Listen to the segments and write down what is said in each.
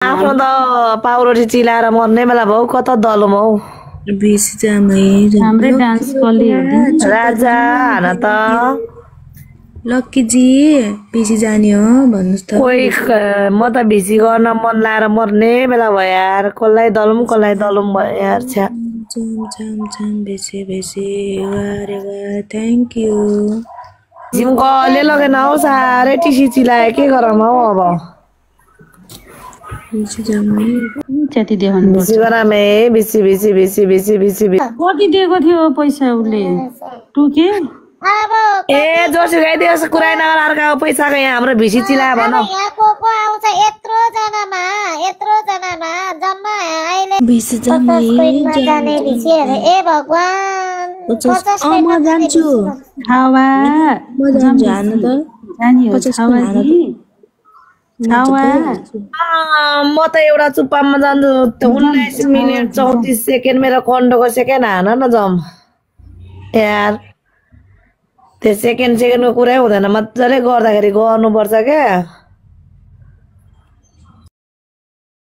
आफ्नो त पाउरोटी चिलाएर मर्ने बेला भयो कता दलम हौ बेसी जामै हाम्रै डान्स कली राजा हान त लक्की जी बेसी जाने हो भन्नुस् त कोही म त भिसी गर्न मन लाएर मर्ने बेला भयो यार कसलाई दलम भयो यार छ्या झम बेसी वारे वाह थ्याङ्क यू जिम गले लगेन हौ साह्रै टिसी चिलायो के गरम हौ अब बेसी जामै त्यति देखाउनु पर्छ भिसी गरामे भिसी कति दिएको थियो पैसा उसले टुके ए जोसी गाइदियोस् कुरा नगर अर्काको पैसाको यहाँ हाम्रो भिसी चिलायो भन यहाँ को आउँछ यत्रो जनामा जम्मा अहिले 20 जामै जाने भिसीहरु ए भगवान 50 म जान्छु हावा म जान्छु हान्न त जानी हो हावा जी हावा म त एउटा चुप्पामा जान्छु 19 मिनेट 34 सेकेन्ड मेरो कन्डोको सेकेन्ड हान न जम यार त्यो सेकेन्डको कुरै हुँदैन मजाले गर्दाखेरि गर्नुपर्छ क्या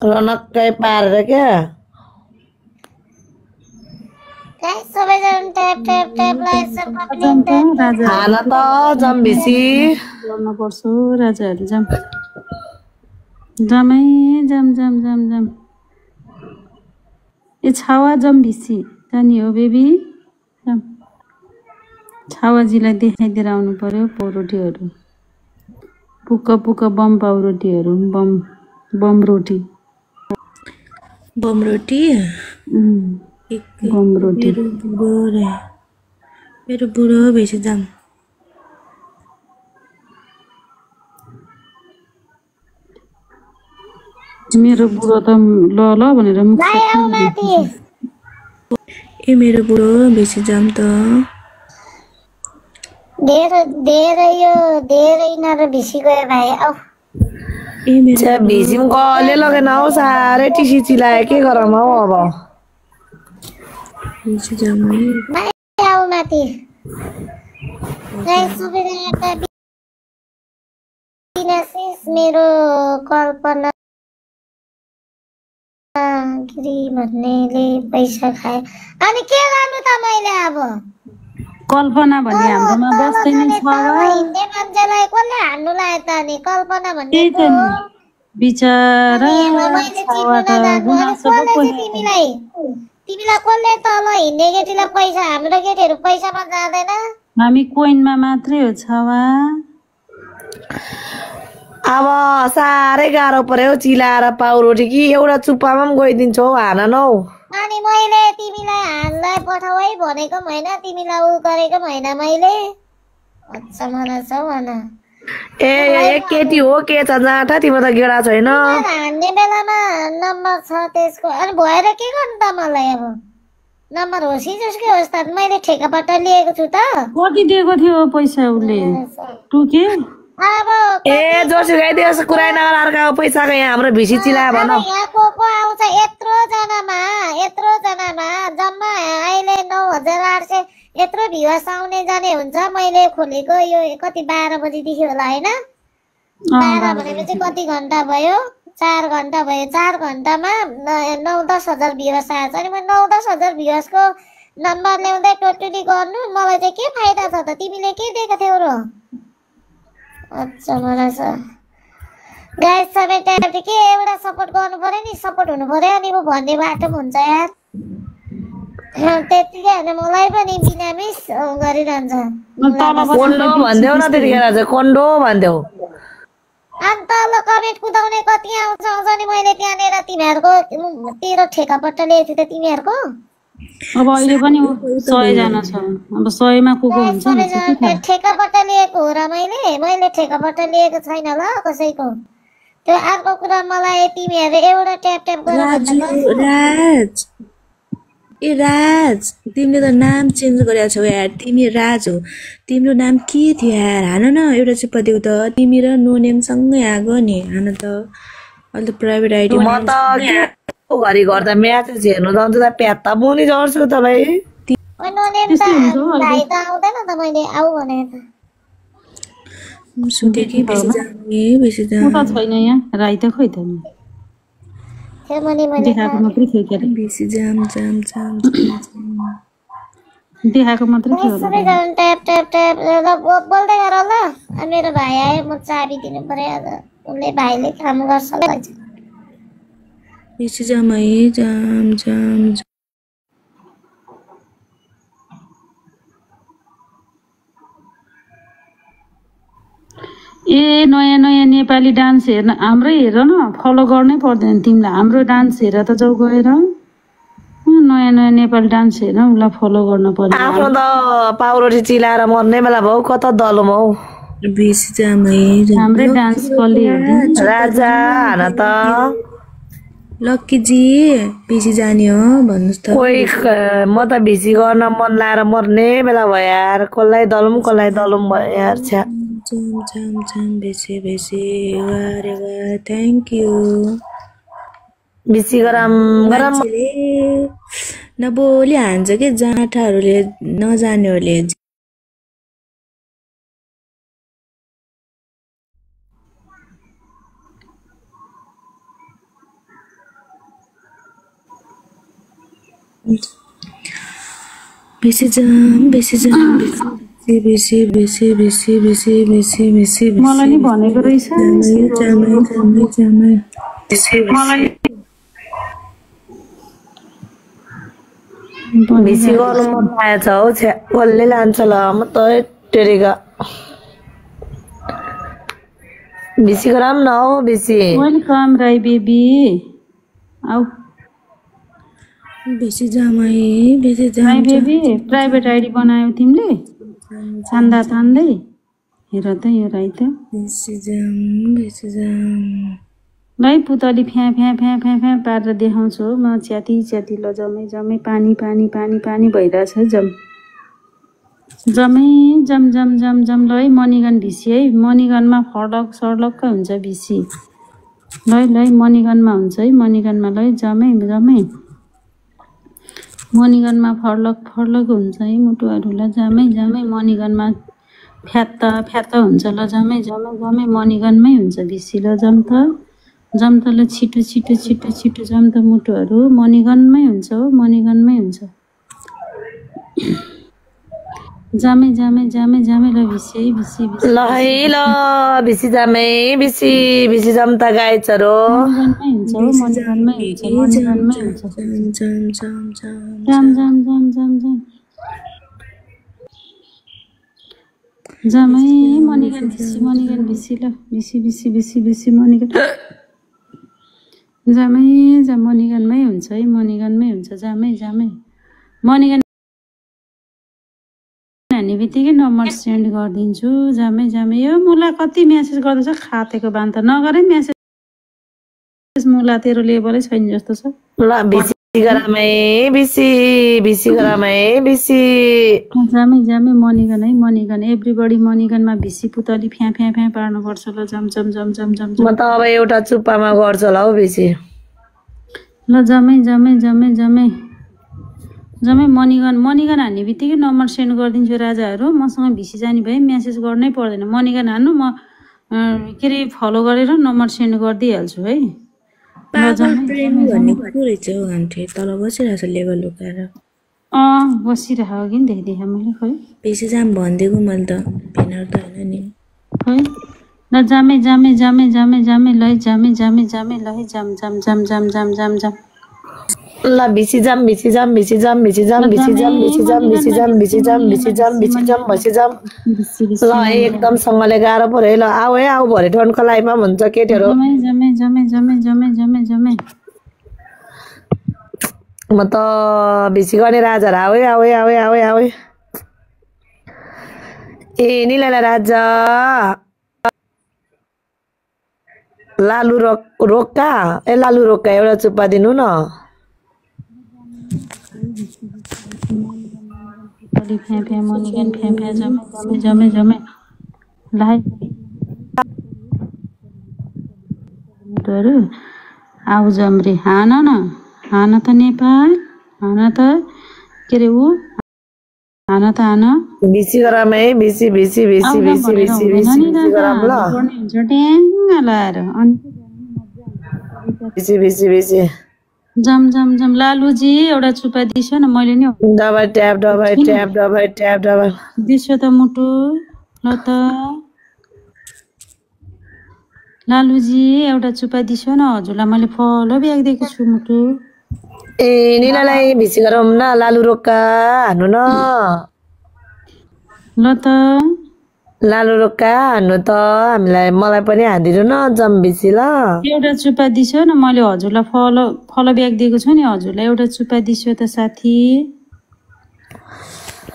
रनक्कै पारेर क्या सबैजना ट्याप हान त जम भिसी गर्नुपर्छ राजाहरू जमै जम ए छावा जम भिसी जानी हो बेबी जम छावाजीलाई देखाइदिएर आउनु पर्यो पाउरोटीहरू पुक्क बम पाउरोटीहरू बम रोटी बम रोटी मेरो बुढो बेसी जाम मेरो बुढो त ल भनेर ए मेरो बुढो बेसी जाम त धेरै नर भिसी गयो भाइ आउ ए मेरो भिसिम गले लगेन हौ साह्रै टिसी चिलायो के गरम हौ अब बेसी जामै भाइ आउ माथि सबैजना मेरो कल्पना गिरी भन्नेले पैसा खाए अनि के गर्नु त मैले अब कल्पना भन्ने हाम्रोमा बस्दैन छ हिँड्ने मान्छेलाई कसले हान्नु लाग्यो त अनि कल्पना भन्ने बिचारा तिमीलाई कसले तल हिँड्ने केटीलाई पैसा हाम्रो केटीहरू पैसामा जाँदैन हामी कोइनमा मात्रै हो छवा अब साह्रै गाह्रो पर्यो चिलाएर पाउरोटी कि एउटा चुप्पामा पनि गइदिन्छौ हान न हौ अनि मैले तिमीलाई हानलाई पठाउै भनेको पनि होइन तिमीलाई उ गरेको पनि होइन मैले अच्छा मलाई छ भन ए केटी हो के छ जाँटा तिम्रो त गेडा छैन हान्ने बेलामा नम्बर छ त्यसको अनि भएर के गर्नु त मलाई अब नम्बर होस् कि जसकै होस् त मैले ठेकापट्टा लिएको छु त कति दिएको थियो पैसा उसले टुके अब ए जोसी गाइदियोस् कुरा नगर अर्काको पैसाको यहाँ हाम्रो भिसी चिलायो भन यहाँ को आउँछ यत्रो जनामा जम्मा अहिले 9800 यत्रो भ्युअर्स आउने जाने हुन्छ मैले खोलेको यो कति 12 बजेदेखि होला हैन 12 भनेपछि कति घण्टा भयो 4 घण्टा भयो 4 घण्टामा 9-10 हजार भ्युअर्स आएछ अनि म 9-10 हजार भ्युअर्सको नम्बर ल्याउँदै टोटली गर्नु मलाई चाहिँ के फाइदा छ त तिमीले के दिएको थियौ र अच्छा मलाई छ गाइस सबै टाइप के एउटा सपोर्ट गर्नु पर्यो नि सपोर्ट हुनु पर्यो अनि म भन्ने बाटो हुन्छ यार त्यतिकै हैन मलाई पनि बिनामिस गरिरहन्छ कोन्डो भन्देऊ न त्यतिखेर चाहिँ कोन्डो भन्देऊ अनि तल कमेन्ट कुदाउने कति आउँछ नि मैले त्यहाँनिर तिमीहरूको तेरो ठेकापट्टा ल्याएको थिएँ त तिमीहरूको अब अहिले पनि 100 जना छ अब 100 मा को हुन्छ नि ठेकापट्टा लिएको हो र मैले ठेकापट्टा लिएको छैन ल कसैको त्यो अर्को कुरा मलाई तिमीहरू एउटा ट्याप राज तिमीले त नाम चेन्ज गरेको छौ यार तिमी राज हो तिम्रो नाम के थियो यार हान न एउटा चुप्पा देऊ त तिमी र नो नेम सँगै आगो नि हान त अहिले त प्राइभेट आइडी म त घरि गर्दा म्याचेस हेर्नु जान्छु त प्यात्ता मुनि झर्छु त भाइ नो नेम त भाइ त आउँदैन त मैले आउ भनेको सुते कि बेसी जाने म त छैन यहाँ राई त खोइ त नि थियो मैले देखाएको मात्रै थियो के अरे बेसी जाम जाम जाम देखाएको मात्रै थियो होला सबै जाम ट्याप ट्याप ट्याप ल बोल्दै गर ल मेरो भाइ आयो म चाबी दिनु पर्यो आज उनले भाइले काम गर्छ ल बेसी जाम है जाम जाम ए नयाँ नयाँ नेपाली डान्स हेर्न हाम्रै हेर न फलो गर्नै पर्दैन तिमीलाई हाम्रो डान्स हेर त जाऊ गएर नयाँ नयाँ नेपाली डान्स हेर्न उसलाई फलो गर्न पर्यो आफ्नो त पाउरोटी चिलाएर मर्ने बेला भयो कता दलुम हौ बेसी जाम है हाम्रै डान्स कसले हेरिदिन्छ राजा हान त लक्कीजी बेसी जाने हो भन्नुहोस् त कोही म त भिसी गर्न मन लाएर मर्ने बेला भयो यार कसलाई दलुम भयो यार छ्या जाम जाम जाम बेसी बेसी वारे वाह थ्याङ्क यू भिसी गरम गरम मान्छेले नबोली हान्छ के जाँठाहरूले नजानेहरूले बेसी जाम बेसी जाम बेसी बेसी बेसी बेसी बेसी बेसी मलाई नि भनेको रहेछ जामै जामै जामै भिसी गर्नु मन लागेको छ हौ छ्या कसले लान्छ ल म त टेरेगा भिसी गरम न हौ भिसी वेलकम राई बेबी आऊ बेसी जामै बेसी जाम राई बेबी प्राइभेट आइडी बनायौ तिमीले चान्दा तान्दै हेर त यो राई त बेसी जाम लै पुतली फ्या फ्या फ्या फ्या फ्या पारेर देखाउँछु म च्याती च्याती ल जमै जमै पानी पानी पानी पानी भइरहेछ जम जमै जम जम जम जम ल है मणिगन भिसी है मणिगनमा फडक सडक्क हुन्छ भिसी लै मणिगनमा हुन्छ है मणिगनमा लै जमै जमै मणिगनमा फर्लक हुन्छ है मुटुहरूलाई जमै जमै मणिगनमा फ्यात्त फ्यात्त हुन्छ ल जमै जमै जमै मणिगनमै हुन्छ भिसी ल जम त ल छिटो छिटो छिटो छिटो जम त मुटुहरू मणिगनमै हुन्छ हो मणिगनमै हुन्छ जामै जामै जामै जामै ल भिसी है भिसी ल है ल भिसी जामै भिसी भिसी जम त गाई चरो मणिगनमै हुन्छ हो मणिगनमै हुन्छ मणिगनमै हुन्छ जाम जाम जाम जाम जाम जाम जाम जाम जाम जामै मणिगन भिसी ल भिसी भिसी भिसी भिसी मणिगन जामै जाम मणिगनमै हुन्छ है मणिगनमै हुन्छ जामै जामै मणिगन हान्ने बित्तिकै नम्बर सेन्ड गरिदिन्छु जामै जामै यो मुला कति म्यासेज गर्दैछ खातेको बान्त नगरै म्यासेज मुला तेरो लेभलै छैन जस्तो छ ल भिसी गरमै भिसी भिसी गरमै भिसी जामै जामै मणिगन है मणिगन एभ्रीबडी मणिगनमा भिसी पुतली फ्या फ्या फ्या पार्नुपर्छ ल जम जम जम जम जम म त अब एउटा चुप्पामा गर्छु होला हौ भिसी ल जमै जमै जमै जमै जमै मणिगन हान्ने बित्तिकै नम्बर सेन्ड गरिदिन्छु राजाहरू मसँग भिसी जाने भए म्यासेज गर्नै पर्दैन मणिगन हान्नु म के अरे फलो गरेर नम्बर सेन्ड गरिदिइहाल्छु है पागल प्रेम भन्ने को रहेछ हौ आन्टी तल बसिरहेछ लेभल उकाएर बसिरहेको कि देखिदिएँ मैले खोइ बेसी जाम भनिदिएको मैले त भेनार त होइन नि खोइ ल जामै जामै जामै जामै जामै लै जामै जामै जामै लै जाम जाम जाम जाम जाम जाम जाम ल भिसी जाम भिसी जाम भिसी जाम भिसी जाम भिसी जाम भिसी जाम भिसी जाम भिसी जाम भिसी जाम भिसी जाम भिसी जाम ल एकदम सँगले गाह्रो पऱ्यो है ल आऊ है आऊ भरे टनको लाइफमा हुन्छ केटीहरू जमै जमै जमै जमै जमै जमै जमै म त भिसी गर्ने राजाहरू आऊ है आऊ है आऊ है आऊ है आऊ है ए निला राजा लालु रोक्का ए लालु रोक्का एउटा चुप्पा दिनु न फ्या फ्या मणिगन फ्या फ्या जमै जमै जमै जमै लाई आऊ जम्री हान न हान त नेपाल हान त के अरे ऊ हान त हान भिसी गरम है भिसी भिसी भिसी भिसी भिसी भिसी गरम ल हुन्छ ट्याङ्ग लाएर अनि बिसी जम जम जम लालुजी एउटा चुपा दिसो न मैले नि दबाई ट्याप दिसो त मुटु ल त लालुजी एउटा चुपा दिसो न हजुरलाई मैले फलो ब्याग दिएको छु मुटु ए निलालाई भिसी गरौँ न लालु रोक्का हान्नु न ल त लालु रोक्का हान्नु त मलाई पनि हान्दिनु न जम भिसी ल एउटा चुपा दिसो न मैले हजुरलाई फलो ब्याग दिएको छु नि हजुरलाई एउटा चुपा दिसो त साथी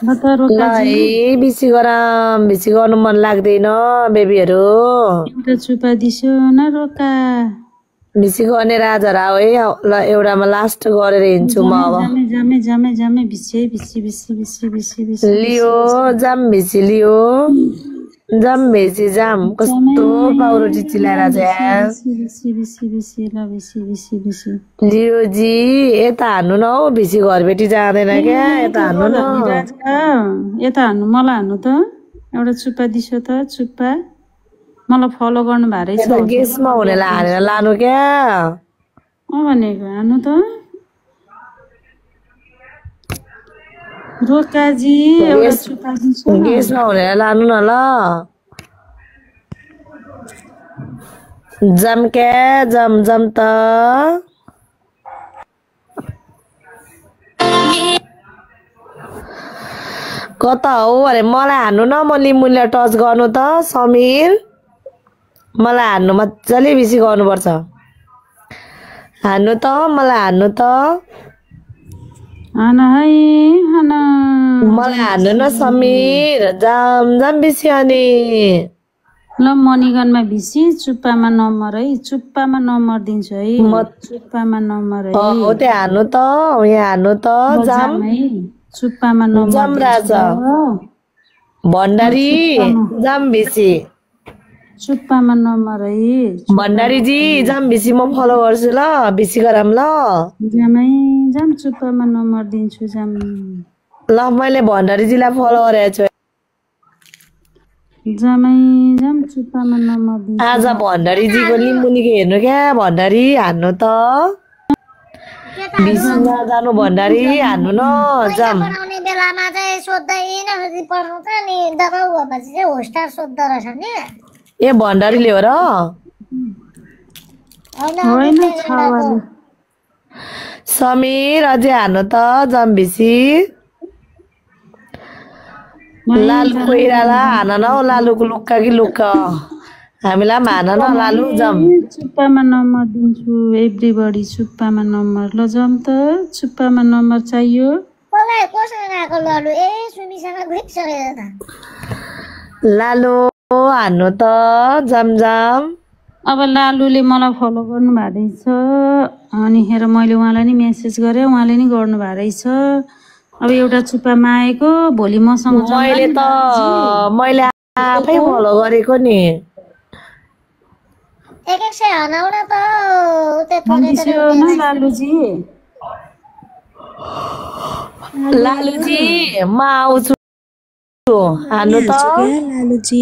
ल त रोकाजी भिसी गर्नु मन लाग्दैन बेबीहरू एउटा चुपा दिसो न रोका भिसी गर्ने राजा हो है ल एउटामा लास्ट गरेर हिँड्छु म अब जामे भिसी लियो जाम भिसी लियो जाम भेजी जाम कस्तो पाउरोटी चिलाएर लियो जी यता हान्नु न हौ भिसी घरबेटी जाँदैन क्या यता हान्नु न यता हान्नु मलाई हान्नु त एउटा चुप्पा दिसो त चुप्पा मलाई फलो गर्नु भएरै छ गेसमा हुनेलाई हानेर लानु क्या भनेको हान्नु त रोकाजी एउटा चुप्पा दिसो गेसमा हुनेलाई लानु न ल जम क्या जम त कता हो अरे मलाई हान्नु न म लिम्बुलाई टच गर्नु त समीर मलाई हान्नु मजाले बेसी गर्नुपर्छ हान्नु त मलाई हान्नु त हान है हान मलाई हान्नु न समीर जाम बेसी अनि ल मणिगनमा भिसी चुप्पामा नम्बर है चुप्पामा नम्बर दिन्छु है म चुप्पामा नम्बर है हो त्यहाँ हान्नु त यहाँ हान्नु त जाम है चुप्पामा नम्बर जाम राजा भण्डारी जाम बेसी चुप्पामा नम्बर है भण्डारी जी जाम बेसी म फलो गर्छु ल बेसी गराम ल जाम चुप्पामा नम्बर दिन्छु जाम ल मैले भण्डारी जीलाई फलो गरेको छु जाम चुप्पामा नम्बर दिन्छु आज भण्डारी जीको लिम्बुनीको हेर्नु क्या भण्डारी हान्नु त बिसमा जानु भण्डारी हान्नु न जाम बनाउने बेलामा चाहिँ सोध्दै नसोधी पढाउँछ नि दबाउ भएपछि चाहिँ होस्टार सोध्दो रहेछ नि ए भण्डारीले हो र होइन छावाले समीर अझै हान्नु त जाम बेसी लालु कोइराला हान न हौ लालुको लुक्का कि लुक्का हामीलाई पनि हान न लालु जम चुप्पामा नम्बर दिन्छु एभ्रीबडी चुप्पामा नम्बर ल जम त चुप्पामा नम्बर चाहियो मलाई कोसँग आएको लडु ए सुमिसँग गइसक्यो त लालु हान्नु त जाम अब लालुले मलाई फलो गर्नु भएको रहेछ अनि हेर मैले उहाँलाई नि मेसेज गरेँ उहाँले नि गर्नु भएको रहेछ अब एउटा चुप्पामा आएको भोलि मसँग मैले आफै फलो गरेको नि एक सय हनाउन त लालुजी म आउँछु हान्नु त लालुजी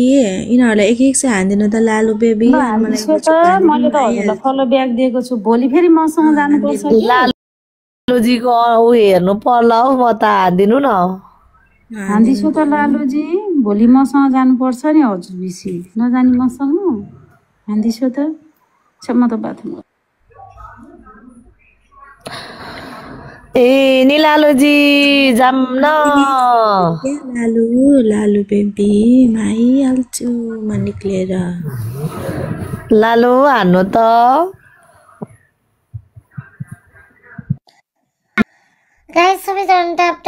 यिनीहरूलाई एक सय हान्दिनु त लालु बेबी मैले त हजुरलाई फलो ब्याग दिएको छु भोलि फेरि मसँग जानुपर्छ लालुजीको ऊ हेर्नु पर्ला हौ म त हान्दिनु न हान्दिछु त लालुजी भोलि मसँग जानुपर्छ नि हजुर बेसी नजानी मसँग हान्दिछु त म त बाथरुम ए नि लालुजी जाम न लालु बेबी आइहाल्छु म निक्लेर लालु हान्नु त गाइस सबैजना ट्याप